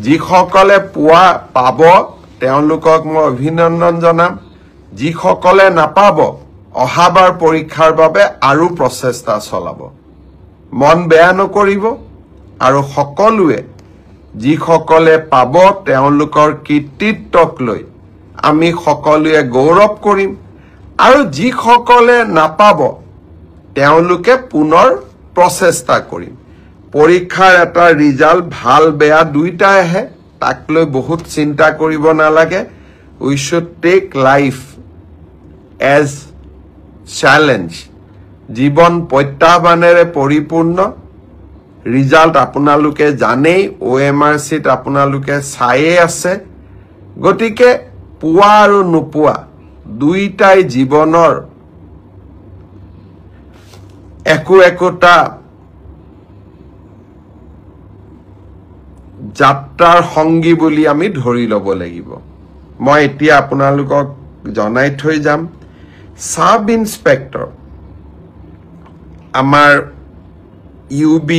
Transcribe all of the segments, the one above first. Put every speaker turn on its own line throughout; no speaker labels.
যিসকলে পোৱা পাব তেওঁলোকক মই অভিনন্দন জনাম যিসকলে নাপাব অহাবাৰ পৰীক্ষাৰ বাবে আৰু প্ৰচেষ্টা চলাব মন বেয়া নকৰিব আৰু সকলোৱে যিসকলে পাব তেওঁলোকৰ কৃতিত্বক লৈ আমি সকলোৱে গৌৰৱ কৰিম আৰু যিসকলে নাপাব তেওঁলোকে পুনৰ প্ৰচেষ্টা কৰিম পৰীক্ষাৰ এটা ৰিজাল্ট ভাল বেয়া দুইটাই আহে তাক লৈ বহুত চিন্তা কৰিব নালাগে we should take life as challenge জীৱন প্ৰত্যাহ্বানেৰে পৰিপূৰ্ণ ৰিজাল্ট আপোনালোকে জানেই OMRCত আপোনালোকে চায়ে আছে গতিকে পোৱা আৰু নোপোৱা দুইটাই জীৱনৰ একোটা যাত্ৰাৰ সংগী বুলি আমি ধৰি ল'ব লাগিব মই এতিয়া আপোনালোকক জনাই থৈ যাম সাব ইন্সপেক্টৰ আমাৰ UB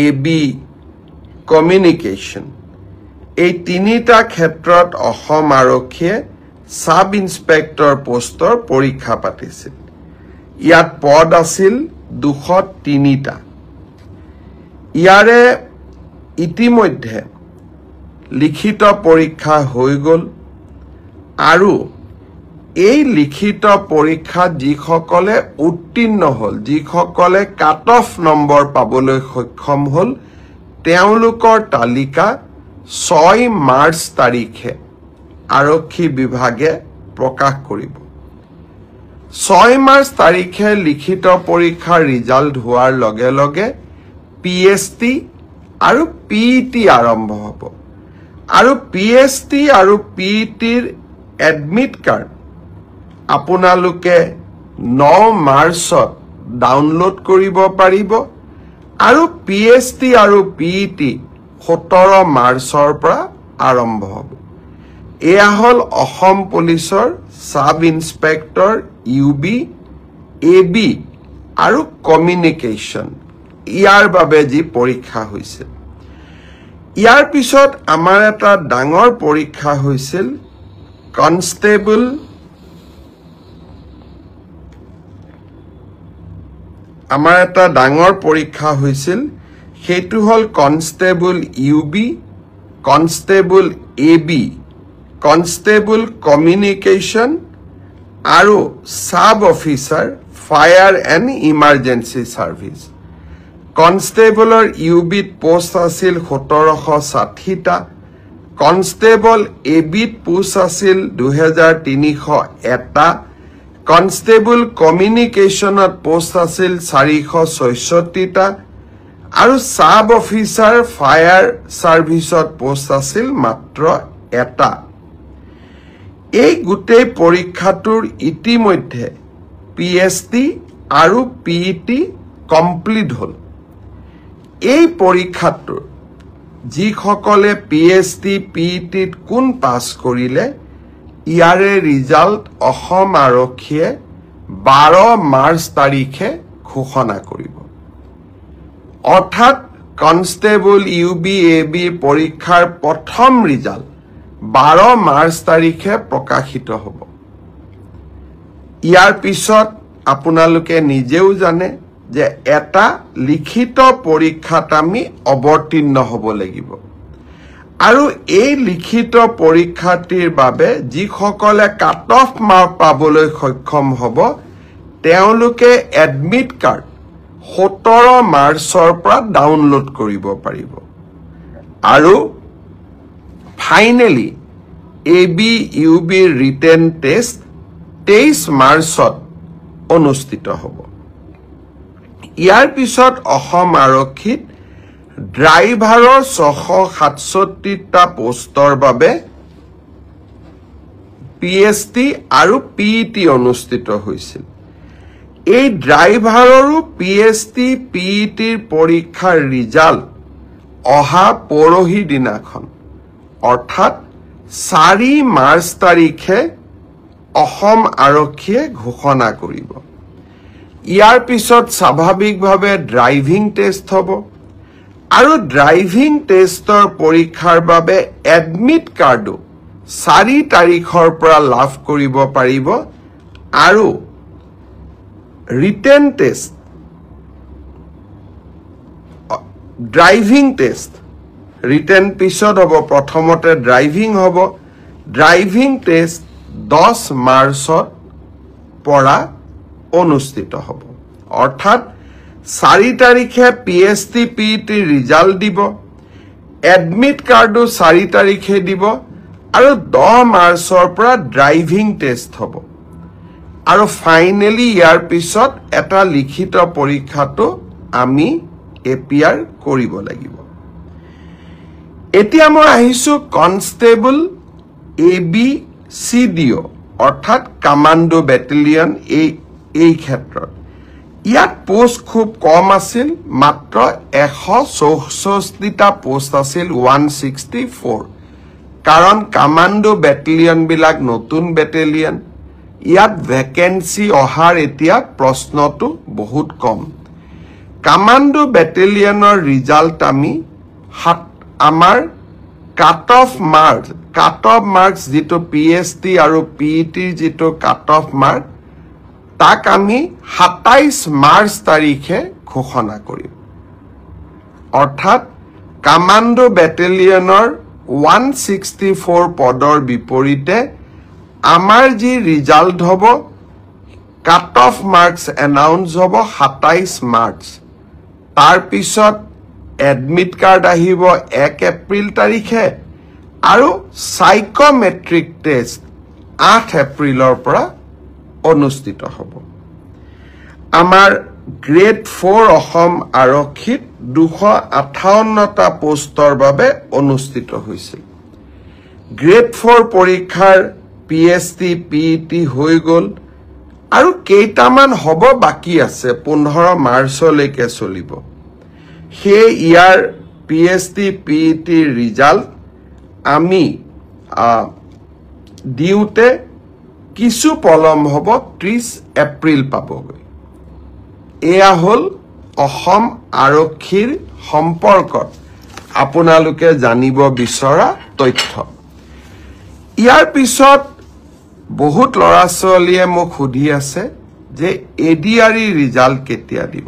AB কমিউনিকেশ্যন এই তিনিটা ক্ষেত্ৰত অসম আৰক্ষীয়ে সাব ইন্সপেক্টৰ পোষ্টৰ পৰীক্ষা পাতিছিল ইয়াত পদ আছিল 203টা ইয়াৰে ইতিমধ্যে লিখিত পৰীক্ষা হৈ গ'ল আৰু এই লিখিত পৰীক্ষাত যিসকলে উত্তীৰ্ণ হ'ল যিসকলে কাট অফ নম্বৰ পাবলৈ সক্ষম হ'ল তেওঁলোকৰ তালিকা 6 মাৰ্চ তাৰিখে আৰক্ষী বিভাগে প্ৰকাশ কৰিব 6 মাৰ্চ তাৰিখে লিখিত পৰীক্ষাৰ ৰিজাল্ট হোৱাৰ লগে লগে PST আৰু PET আৰম্ভ হ'ব আৰু PST আৰু PETৰ এডমিট কাৰ্ড আপোনালোকে 9 মাৰ্চত ডাউনলোড কৰিব পাৰিব আৰু PST আৰু PET 17 মাৰ্চৰ পৰা আৰম্ভ হ'ব এয়া হ'ল অসম পুলিচৰ সাব ইন্সপেক্টৰ UB AB আৰু কমিউনিকেশ্যন ইয়াৰ বাবে যি পৰীক্ষা হৈছিল ইয়াৰ পিছত আমাৰ এটা ডাঙৰ পৰীক্ষা হৈছিল কনষ্টেবল আমাৰ এটা ডাঙৰ পৰীক্ষা হৈছিল সেইটো হ'ল constable UB constable AB constable communication আৰু sub officer fire and emergency service কনষ্টেবলৰ UBত পোষ্ট আছিল 1760টা কনষ্টেবল ABত পোষ্ট আছিল 2301টা কনষ্টেবল কমিউনিকেশ্যনত পোষ্ট আছিল 466টা আৰু সাব অফিচাৰ ফায়াৰ সাৰ্ভিসত পোষ্ট আছিল মাত্ৰ এটা এই গোটেই পৰীক্ষাটোৰ ইতিমধ্যে PST আৰু PET কমপ্লিট হ'ল এই পৰীক্ষাটোৰ যিসকলে PST PETত কোন পাছ কৰিলে ইয়াৰে ৰিজাল্ট অসম আৰক্ষীয়ে 12 মাৰ্চ তাৰিখে ঘোষণা কৰিব অৰ্থাৎ কনষ্টেবল UB AB পৰীক্ষাৰ প্ৰথম ৰিজাল্ট 12 মাৰ্চ তাৰিখে প্ৰকাশিত হ'ব ইয়াৰ পিছত আপোনালোকে নিজেও জানে যে এটা লিখিত পৰীক্ষাত আমি অৱতীৰ্ণ হ'ব লাগিব আৰু এই লিখিত পৰীক্ষাটিৰ বাবে যিসকলে কাট অফ মাৰ্ক পাবলৈ সক্ষম হ'ব তেওঁলোকে এডমিট কাৰ্ড 17 মাৰ্চৰ পৰা ডাউনলোড কৰিব পাৰিব আৰু finally AB UB written test 23 মাৰ্চত অনুষ্ঠিত হ'ব ইয়াৰ পিছত অসম আৰক্ষীত ড্ৰাইভাৰৰ 667টা পোষ্টৰ বাবে PST আৰু PET অনুষ্ঠিত হৈছিল এই ড্ৰাইভাৰৰো PST PETৰ পৰীক্ষাৰ ৰিজাল্ট অহা পৰহি দিনাখন অৰ্থাৎ 4 মাৰ্চ তাৰিখে অসম আৰক্ষীয়ে ঘোষণা কৰিব ইয়াৰ পিছত স্বাভাৱিকভাৱে ড্ৰাইভিং টেষ্ট হ'ব আৰু ড্ৰাইভিং টেষ্টৰ পৰীক্ষাৰ বাবে এডমিট কাৰ্ডো 4 তাৰিখৰ পৰা লাভ কৰিব পাৰিব আৰু written test driving test written পিছত হ'ব প্ৰথমতে ড্ৰাইভিং হ'ব ড্ৰাইভিং টেষ্ট 10 মাৰ্চত পৰা অনুষ্ঠিত হ'ব অৰ্থাৎ 4 তাৰিখে পিএছটি পিইটি ৰিজাল্ট দিব এডমিট কাৰ্ডো 4 তাৰিখে দিব আৰু 10 মাৰ্চৰ পৰা ড্ৰাইভিং টেষ্ট হ'ব আৰু ফাইনেলি ইয়াৰ পিছত এটা লিখিত পৰীক্ষাটো আমি এপিআৰ কৰিব লাগিব এতিয়া মই আহিছো কনষ্টেবল ABCDO অৰ্থাৎ কমান্ডো বেটেলিয়ন এই ক্ষেত্ৰত ইয়াত পোষ্ট খুব কম আছিল মাত্ৰ 164টা পোষ্ট আছিল 164 কাৰণ কমান্ডো বেটেলিয়ন বিলাক নতুন বেটেলিয়ন ইয়াত ভ্যাকেন্সি অহাৰ এতিয়া প্ৰশ্নটো বহুত কম কমান্ডো বেটেলিয়নৰ ৰিজাল্ট আমি আমাৰ কাট অফ মাৰ্কস যেটো পিএছটি আৰু পিইটিৰ যেটো কাট অফ মাৰ্ক তাক আমি 27 মাৰ্চ তাৰিখে ঘোষণা কৰিম অৰ্থাৎ কমান্ডো বেটেলিয়নৰ 164 পদৰ বিপৰীতে আমাৰ যি ৰিজাল্ট হ'ব কাট অফ মাৰ্কস এনাউন্স হ'ব 27 মাৰ্চ তাৰ পিছত এডমিট কাৰ্ড আহিব 1 এপ্ৰিল তাৰিখে আৰু সাইকোমেট্ৰিক টেষ্ট 8 এপ্ৰিলৰ পৰা অনুষ্ঠিত হ'ব আমাৰ গ্ৰেড 4 অসম আৰক্ষীত 258টা পোষ্টৰ বাবে অনুষ্ঠিত হৈছিল গ্ৰেড 4 পৰীক্ষাৰ পিএছটি পিইটি হৈ গল আৰু কেইটামান হ'ব বাকি আছে 15 মাৰ্চলৈকে চলিব হে ইয়াৰ পিএছটি পিইটি ৰিজাল্ট আমি দিউতে কিছু পলম হ'ব 30 এপ্ৰিল পাবগৈ এয়া হল অসম আৰক্ষীৰ সম্পৰ্কত আপোনালোকে জানিব বিচৰা তথ্য ইয়াৰ পিছত বহুত লৰা ছোৱালীয়ে মোক সুধি আছে যে এডিআৰই ৰিজাল্ট কেতিয়া দিব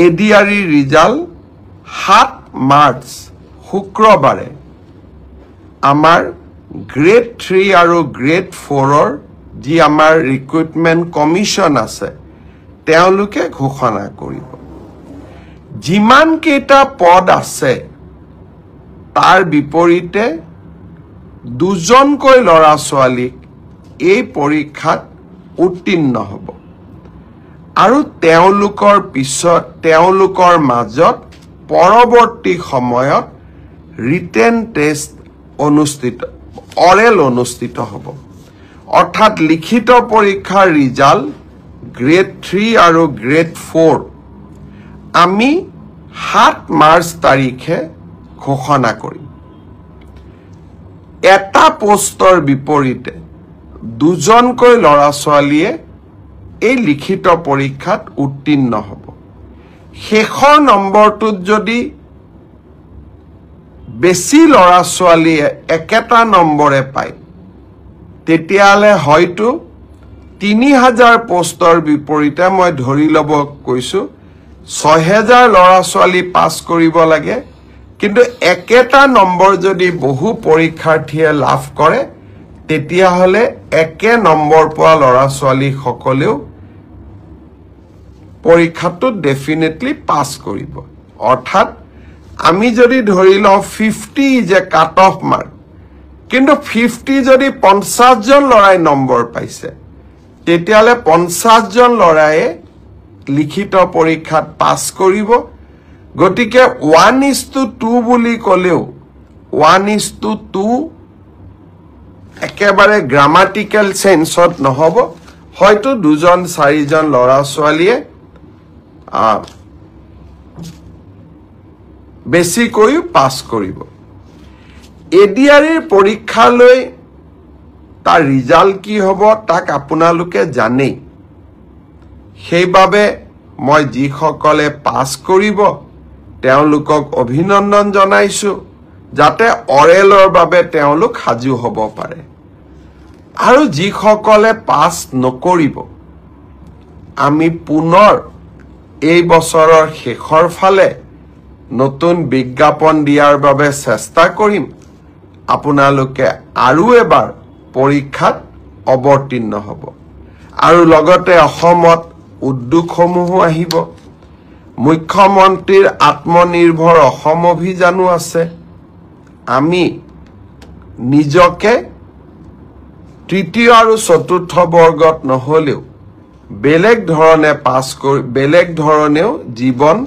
এডিআৰই ৰিজাল্ট 7 মাৰ্চ শুক্ৰবাৰে আমাৰ গ্ৰেড 3 আৰু গ্ৰেড 4ৰ যি আমাৰ ৰিক্ৰুটমেন্ট কমিশন আছে তেওঁলোকে ঘোষণা কৰিব যিমান কেইটা পদ আছে তাৰ বিপৰীতে দুজনকৈ লৰা ছোৱালীক এই পৰীক্ষাত উত্তীৰ্ণ হ'ব আৰু তেওঁলোকৰ মাজত পৰৱৰ্তী সময়ত ৰিটেন টেষ্ট অৰেল অনুষ্ঠিত হ'ব অৰ্থাৎ লিখিত পৰীক্ষাৰ ৰিজাল্ট গ্ৰেড 3 আৰু গ্ৰেড 4 আমি 7 মাৰ্চ তাৰিখে ঘোষণা কৰিম এটা পোষ্টৰ বিপৰীতে দুজনকৈ লৰা ছোৱালীয়ে এই লিখিত পৰীক্ষাত উত্তীৰ্ণ হ'ব শেষৰ নম্বৰটোত যদি বেছি লৰা ছোৱালীয়ে একেটা নম্বৰে পায় তেতিয়ালে হয়তো 3000 পোষ্টৰ বিপৰীতে মই ধৰি লব কৈছো 6000 লৰা ছোৱালী পাস কৰিব লাগে কিন্তু একেটা নম্বৰ যদি বহু পৰীক্ষাৰ্থীয়ে লাভ কৰে তেতিয়া হলে একে নম্বৰ পোৱা লৰা ছোৱালী সকলেও পৰীক্ষাটো ডেফিনেটলি পাস কৰিব অৰ্থাৎ আমি যদি ধৰি লও 50 যে কাট অফ মাৰ্ক কিন্তু 50 যদি 50 জন লৰাই নম্বৰ পাইছে তেতিয়ালে 50 জন লৰাই লিখিত পৰীক্ষাত পাস কৰিব গটিকে 1:2 বুলি কলেও 1:2 একেবাৰে গ্ৰামাটিক্যাল সেন্সত নহব হয়তো দুজন চাৰিজন লৰা ছোৱালীয়ে বেছিকৈ পাস কৰিব এডিআৰইৰ পৰীক্ষালৈ তাৰ ৰিজাল্ট কি হ'ব তাক আপোনালোকে জানেই সেইবাবে মই যিসকলে পাস কৰিব তেওঁলোকক অভিনন্দন জনাইছো যাতে অৰেলৰ বাবে তেওঁলোক সাজু হ'ব পাৰে আৰু যিসকলে পাছ নকৰিব আমি পুনৰ এই বছৰৰ শেষৰ ফালে নতুন বিজ্ঞাপন দিয়াৰ বাবে চেষ্টা কৰিম আপোনালোকে আৰু এবাৰ পৰীক্ষাত অৱতীৰ্ণ হ'ব আৰু লগতে অসমত উদ্যোগসমূহো আহিব মুখ্যমন্ত্ৰীৰ আত্মনিৰ্ভৰ অসম অভিযানো আছে আমি নিজকে তৃতীয় আৰু চতুৰ্থ বৰ্গত নহলেও বেলেগ ধৰণেও জীৱন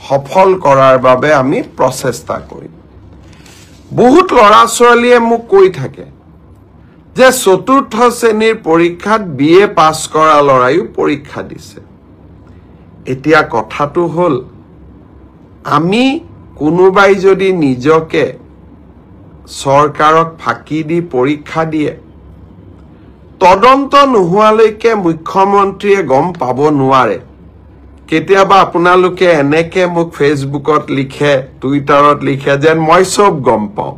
সফল কৰাৰ বাবে আমি প্ৰচেষ্টা কৰিম বহুত ল'ৰা ছোৱালীয়ে মোক কৈ থাকে যে চতুৰ্থ শ্ৰেণীৰ পৰীক্ষাত বিএ পাছ কৰা ল'ৰাইও পৰীক্ষা দিছে এতিয়া কথাটো হ'ল আমি কোনোবাই যদি নিজকে চৰকাৰক ফাঁকি দি পৰীক্ষা দিয়ে তদন্ত নোহোৱালৈকে মুখ্যমন্ত্ৰীয়ে গম পাব নোৱাৰে কেতিয়াবা আপোনালোকে এনেকে মোক ফেচবুকত লিখে টুইটাৰত লিখে যেন মই সব গম পাওঁ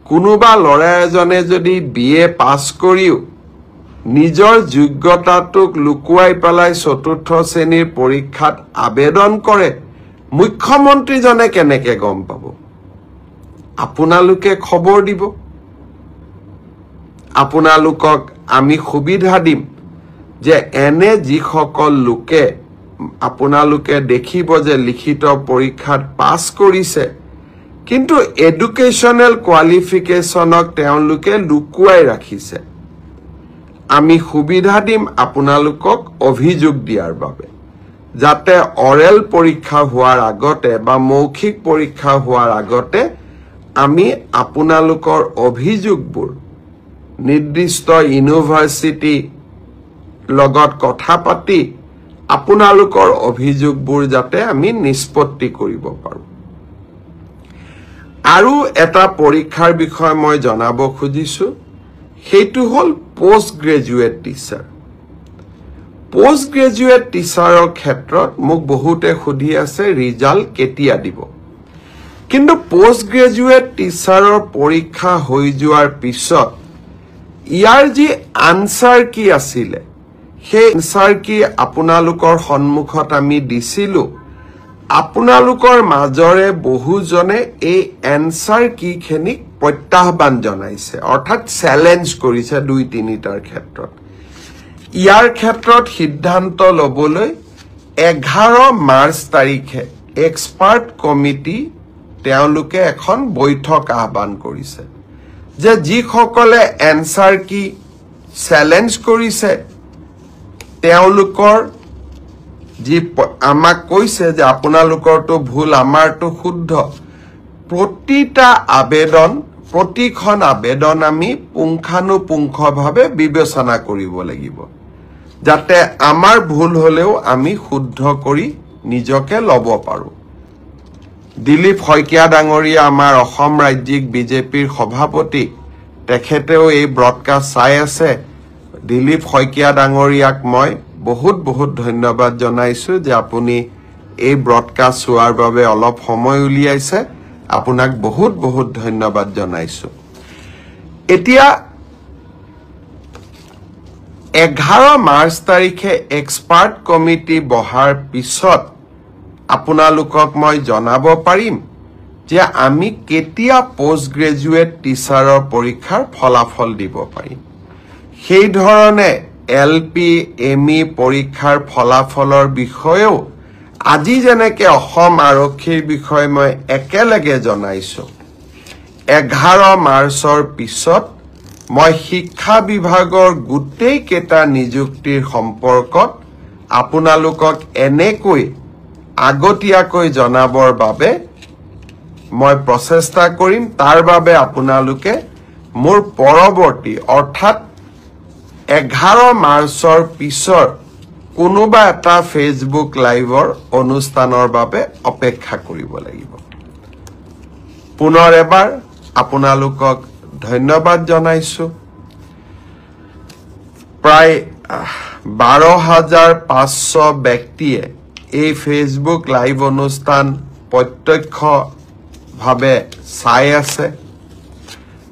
কোনোবা ল'ৰা এজনে যদি বিএ পাছ কৰিও নিজৰ যোগ্যতাটোক লুকুৱাই পেলাই চতুৰ্থ শ্ৰেণীৰ পৰীক্ষাত আবেদন কৰে মুখ্যমন্ত্ৰীজনে কেনেকে গম পাব আপোনালোকে খবৰ দিব আপোনালোকক আমি সুবিধা দিম যে এনে যিসকল লোকে আপোনালোকে দেখিব যে লিখিত পৰীক্ষাত পাছ কৰিছে কিন্তু এডুকেশ্যনেল কোৱালিফিকেশ্যনক তেওঁলোকে লুকুৱাই ৰাখিছে আমি সুবিধা দিম আপোনালোকক অভিযোগ দিয়াৰ বাবে যাতে অৰেল পৰীক্ষা হোৱাৰ আগতে বা মৌখিক পৰীক্ষা হোৱাৰ আগতে আমি আপোনালোকৰ অভিযোগবোৰ নিৰ্দিষ্ট ইউনিভাৰ্চিটি লগত কথা পাতি আপোনালোকৰ অভিযোগবোৰ যাতে আমি নিষ্পত্তি কৰিব পাৰো আৰু এটা পৰীক্ষাৰ বিষয় মই জনাব খুজিছো সেইটো হল পোষ্ট গ্ৰেজুৱেট টিচাৰৰ ক্ষেত্ৰত মোক বহুতে সুধি আছে ৰিজাল্ট কেতিয়া দিব কিন্তু পোষ্ট গ্ৰেজুৱেট টিচাৰৰ পৰীক্ষা হৈ যোৱাৰ পিছত ইয়াৰ যি আনসাৰ কি আছিলে সেই আনসাৰ কি আপোনালোকৰ সন্মুখত আমি দিছিলো আপোনালোকৰ মাজৰে বহুজনে এই আনসাৰ কি খেনিক প্ৰত্যাহ্বান জনাইছে অৰ্থাৎ চ্যালেঞ্জ কৰিছে 2-3টাৰ ক্ষেত্ৰত ইয়াৰ ক্ষেত্ৰত সিদ্ধান্ত লবলৈ 11 মাৰ্চ তাৰিখে এক্সপাৰ্ট কমিটি তেওঁলোকে এখন বৈঠক আহ্বান কৰিছে যে যিসকলে আনসাৰ কি চ্যালেঞ্জ কৰিছে তেওঁলোকৰ যি আমাক কৈছে যে আপোনালোকৰটো ভুল আমাৰটো শুদ্ধ প্ৰতিখন আবেদন আমি পুংখানুপুংখভাৱে বিবেচনা কৰিব লাগিব যাতে আমাৰ ভুল হলেও আমি শুদ্ধ কৰি নিজকে ল'ব পাৰো দিলীপ শইকীয়া ডাঙৰীয়া আমাৰ অসম ৰাজ্যিক বিজেপিৰ সভাপতি তেখেতেও এই ব্ৰডকাষ্ট চাই আছে দিলীপ শইকীয়া ডাঙৰীয়াক মই বহুত ধন্যবাদ জনাইছো যে আপুনি এই ব্ৰডকাষ্ট চোৱাৰ বাবে অলপ সময় উলিয়াইছে আপোনাক বহুত ধন্যবাদ জনাইছো এতিয়া 11 মাৰ্চ তাৰিখে এক্সপাৰ্ট কমিটি বহাৰ পিছত আপোনালোকক মই জনাব পাৰিম যে আমি কেতিয়া পোষ্ট গ্ৰেজুৱেট টিচাৰৰ পৰীক্ষাৰ ফলাফল দিব পাৰিম সেই ধৰণে এলপি এমই পৰীক্ষাৰ ফলাফলৰ বিষয়েও আজি যেনেকে অসম আৰক্ষীৰ বিষয়ে মই একেলগে জনাইছো 11 মাৰ্চৰ পিছত মই শিক্ষা বিভাগৰ গোটেই কেটা নিযুক্তিৰ সম্পৰ্কত আপোনালোকক এনেকৈ আগতীয়াকৈ জনাবৰ বাবে মই প্ৰচেষ্টা কৰিম তাৰ বাবে আপোনালোকে মোৰ পৰৱৰ্তী অৰ্থাৎ 11 মাৰ্চৰ পিছৰ কোনোবা এটা ফেসবুক লাইভৰ অনুষ্ঠানৰ বাবে অপেক্ষা কৰিব লাগিব পুনৰ এবাৰ আপোনালোকক ধন্যবাদ জনাইছো প্ৰায় 12,500 ব্যক্তিয়ে এই ফেসবুক লাইভ অনুষ্ঠান প্ৰত্যক্ষভাৱে চাই আছে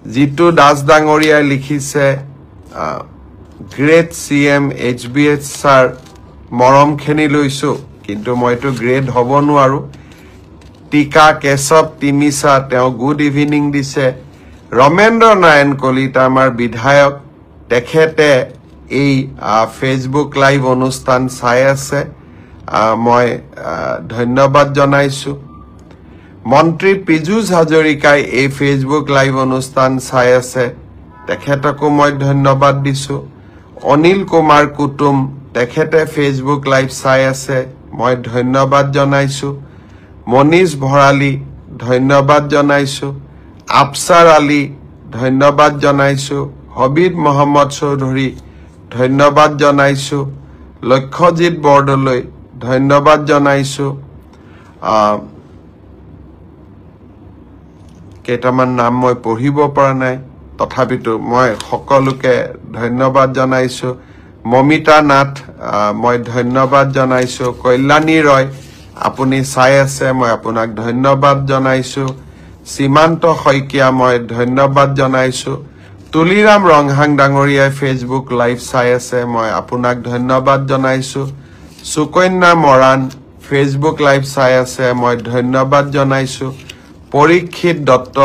জিতু দাস ডাঙৰীয়াই লিখিছে গ্ৰেট CM HBH ছাৰ মৰমখিনি লৈছো কিন্তু মইতো গ্ৰেড হ'ব নোৱাৰো টিকা কেশৱ তিমিছা তেওঁ গুড ইভিনিং দিছে ৰমেন্দ্ৰ নাৰায়ণ কলিতা আমাৰ বিধায়ক তেখেতে এই ফেসবুক লাইভ অনুষ্ঠান চাই আছে মই ধন্যবাদ জনাইছো মন্ত্ৰী পীযুষ হাজৰিকাই এই ফেসবুক লাইভ অনুষ্ঠান চাই আছে তেখেতকো মই ধন্যবাদ দিছো অনিল কুমাৰ কুতুম তেখেতে ফেসবুক লাইভ চাই আছে মই ধন্যবাদ জনাইছো মনীষ ভৰালী ধন্যবাদ জনাইছো আফসাৰ আলী ধন্যবাদ জনাইছো হবিদ মোহাম্মদ চৌধুৰী ধন্যবাদ জনাইছো লক্ষ্যজিত বৰদলৈ ধন্যবাদ জনাইছো কেইটামান নাম মই পঢ়িব পৰা নাই তথাপিতো মই সকলোকে ধন্যবাদ জনাইছো মমিতা নাথ মই ধন্যবাদ জনাইছো কল্যাণী ৰয় আপুনি চাই আছে মই আপোনাক ধন্যবাদ জনাইছো সীমান্ত শইকীয়া মই ধন্যবাদ জনাইছো তুলিৰাম ৰংহাং ডাঙৰীয়াই ফেসবুক লাইভ চাই আছে মই আপোনাক ধন্যবাদ জনাইছো সুকন্যা মৰাণ ফেসবুক লাইভ চাই আছে মই ধন্যবাদ জনাইছো পৰীক্ষিত দত্ত